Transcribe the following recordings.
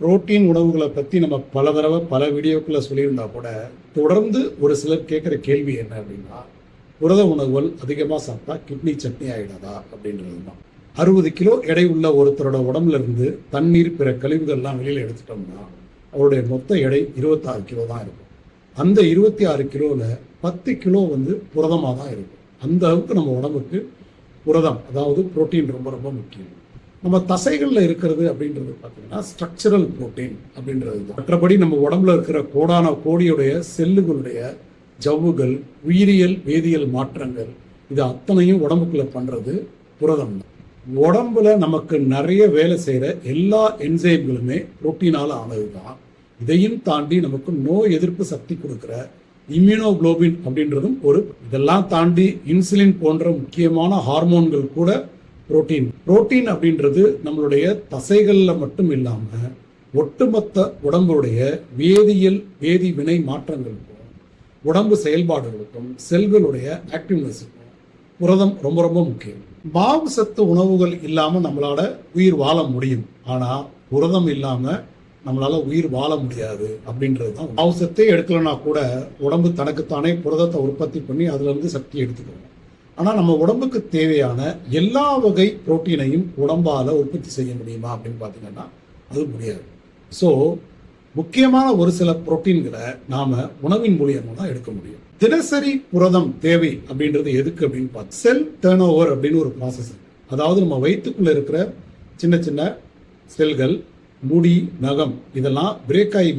Protein உணவுகளை பற்றி நம்ம பல தடவை பல வீடியோக்களை சொல்லியிருந்தா கூட தொடர்ந்து ஒரு சிலர் கேட்குற கேள்வி என்ன அப்படின்னா, புரத உணவுகள் அதிகமாக சாப்பிட்டா கிட்னி சட்னி ஆகிடாதா அப்படின்றது தான். 60 கிலோ எடை உள்ள ஒருத்தரோட உடம்புல இருந்து தண்ணீர் பிற கழிவுகள்லாம் வெளியில் எடுத்துட்டோம்னா அவருடைய மொத்த எடை 26 கிலோ தான் இருக்கும். அந்த 26 கிலோவில் 10 கிலோ புரதமாக தான் இருக்கும். அந்த அளவுக்கு நம்ம உடம்புக்கு புரதம், அதாவது புரோட்டீன் ரொம்ப ரொம்ப முக்கியம். நம்ம தசைகளில் இருக்கிறது அப்படின்றது பார்த்தீங்கன்னா ஸ்ட்ரக்சரல் புரோட்டீன் அப்படின்றது தான். மற்றபடி நம்ம உடம்புல இருக்கிற கோடான கோடியுடைய செல்லுகளுடைய ஜவ்வுகள், உயிரியல் வேதியியல் மாற்றங்கள், இது அத்தனையும் உடம்புக்குள்ள பண்றது புரதம் தான். உடம்புல நமக்கு நிறைய வேலை செய்கிற எல்லா என்சைம்களுமே புரோட்டீனால ஆனது தான். இதையும் தாண்டி நமக்கு நோய் எதிர்ப்பு சக்தி கொடுக்குற இம்யூனோகுளோபின் அப்படின்றதும் இதெல்லாம் தாண்டி இன்சுலின் போன்ற முக்கியமான ஹார்மோன்கள் கூட புரோட்டீன் அப்படின்றது நம்மளுடைய தசைகளில் மட்டும் இல்லாமல் ஒட்டுமொத்த உடம்புடைய வேதி வினை மாற்றங்களுக்கும் உடம்பு செயல்பாடுகளுக்கும் செல்களுடைய ஆக்டிவ்னஸுக்கும் புரதம் ரொம்ப ரொம்ப முக்கியம். மாவு சத்து உணவுகள் இல்லாமல் நம்மளால உயிர் வாழ முடியும், ஆனால் புரதம் இல்லாமல் நம்மளால உயிர் வாழ முடியாது அப்படின்றது தான். மாவு சத்தே எடுக்கலன்னா கூட உடம்பு தனக்குத்தானே புரதத்தை உற்பத்தி பண்ணி அதுல இருந்து சக்தி எடுத்துக்கணும். ஆனால் நம்ம உடம்புக்கு தேவையான எல்லா வகை புரோட்டீனையும் உடம்பால் உற்பத்தி செய்ய முடியுமா அப்படின்னு பார்த்தீங்கன்னா அது முடியாது. ஸோ முக்கியமான ஒரு சில புரோட்டீன்களை நாம் உணவின் மூலியமாக தான் எடுக்க முடியும். தினசரி புரதம் தேவை அப்படின்றது எதுக்கு அப்படின்னு பார்த்து செல் டேர்ன் ஓவர் அப்படின்னு ஒரு ப்ராசஸ். அதாவது நம்ம வயிற்றுக்குள்ளே இருக்கிற சின்ன சின்ன செல்கள், முடி, நகம் இதெல்லாம் பிரேக் ஆகி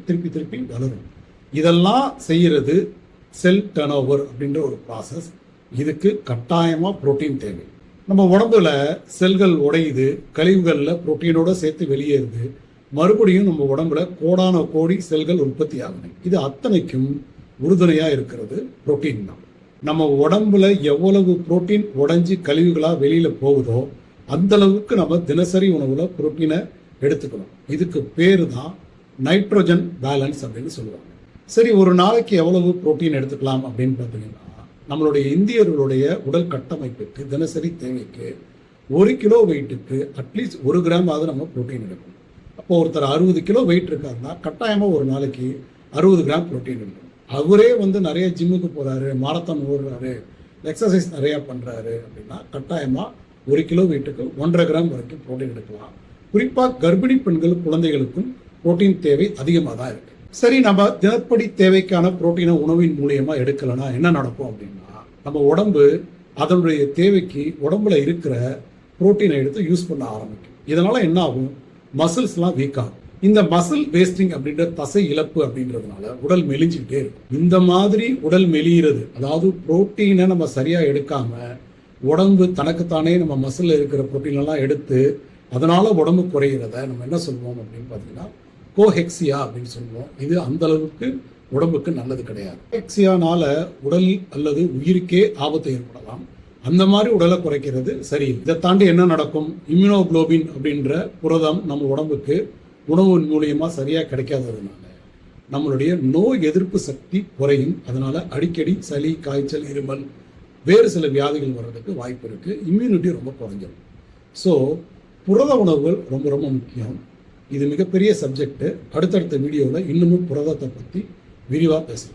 திருப்பி வளரும். இதெல்லாம் செய்கிறது செல் டேர்ன் ஓவர் அப்படின்ற ஒரு ப்ராசஸ். இதுக்கு கட்டாயமாக புரோட்டீன் தேவை. நம்ம உடம்புல செல்கள் உடையுது, கழிவுகளில் புரோட்டீனோட சேர்த்து வெளியேறுது, மறுபடியும் நம்ம உடம்புல கோடான கோடி செல்கள் உற்பத்தி ஆகுது. இது அத்தனைக்கும் உறுதுணையாக இருக்கிறது புரோட்டீன் தான். நம்ம உடம்புல எவ்வளவு புரோட்டீன் உடைஞ்சி கழிவுகளாக வெளியில் போகுதோ அந்த அளவுக்கு நம்ம தினசரி உணவுல புரோட்டீனை எடுத்துக்கணும். இதுக்கு பேரு தான் நைட்ரோஜன் பேலன்ஸ் அப்படின்னு சொல்லுவாங்க. சரி, ஒரு நாளைக்கு எவ்வளவு புரோட்டீன் எடுத்துக்கலாம் அப்படின்னு பார்த்தீங்கன்னா, நம்மளுடைய இந்தியர்களுடைய உடல் கட்டமைப்புக்கு தினசரி தேவைக்கு 1 கிலோ வெயிட்டுக்கு அட்லீஸ்ட் 1 கிராம் ஆகுது நம்ம புரோட்டீன் எடுக்கணும். அப்போ ஒருத்தர் 60 கிலோ வெயிட் இருக்காருன்னா கட்டாயமாக ஒரு நாளைக்கு 60 கிராம் புரோட்டீன் எடுக்கணும். அவரே நிறைய ஜிம்முக்கு போகிறாரு, மாரத்தான் ஓடுறாரு, எக்ஸசைஸ் நிறையா பண்ணுறாரு அப்படின்னா கட்டாயமாக 1 கிலோ வெயிட்டுக்கு 1.5 கிராம் வரைக்கும் புரோட்டீன் எடுக்கலாம். குறிப்பாக கர்ப்பிணி பெண்கள், குழந்தைகளுக்கும் புரோட்டீன் தேவை அதிகமாக தான் இருக்கு. சரி, நம்ம தினப்படி தேவைக்கான புரோட்டீனை உணவின் மூலியமா எடுக்கலன்னா என்ன நடக்கும் அப்படின்னா, நம்ம உடம்பு அதனுடைய தேவைக்கு உடம்புல இருக்கிற புரோட்டீனை எடுத்து யூஸ் பண்ண ஆரம்பிக்கும். இதனால என்ன ஆகும், மசில்ஸ்லாம் வீக் ஆகும். இந்த மசில் வேஸ்டிங் அப்படின்ற தசை இழப்பு அப்படின்றதுனால உடல் மெலிஞ்சுக்கிட்டே இருக்கும். இந்த மாதிரி உடல் மெலிகிறது, அதாவது புரோட்டீனை நம்ம சரியா எடுக்காம உடம்பு தனக்குத்தானே நம்ம மசில் இருக்கிற புரோட்டீன் எல்லாம் எடுத்து அதனால உடம்பு குறைகிறத நம்ம என்ன சொல்லுவோம் அப்படின்னு பார்த்தீங்கன்னா கோஹெக்சியா அப்படின்னு சொல்லுவோம். இது அந்த அளவுக்கு உடம்புக்கு நல்லது கிடையாது. கோஹெக்சியானால உடல் அல்லது உயிருக்கே ஆபத்து ஏற்படலாம். அந்த மாதிரி உடலை குறைக்கிறது சரி. இதை தாண்டி என்ன நடக்கும், இம்யூனோகுளோபின் அப்படின்ற புரதம் நம்ம உடம்புக்கு உணவின் மூலியமா சரியா கிடைக்காததுனால நம்மளுடைய நோய் எதிர்ப்பு சக்தி குறையும். அதனால அடிக்கடி சளி, காய்ச்சல், இருமல், வேறு சில வியாதிகள் வர்றதுக்கு வாய்ப்பு இருக்கு. இம்யூனிட்டி ரொம்ப குறைஞ்சிடும். ஸோ புரத உணவுகள் ரொம்ப ரொம்ப முக்கியம். இது மிகப்பெரிய சப்ஜெக்ட். அடுத்தடுத்த வீடியோவில் இன்னமும் புரதத்தை பற்றி விரிவாக பேசலாம்.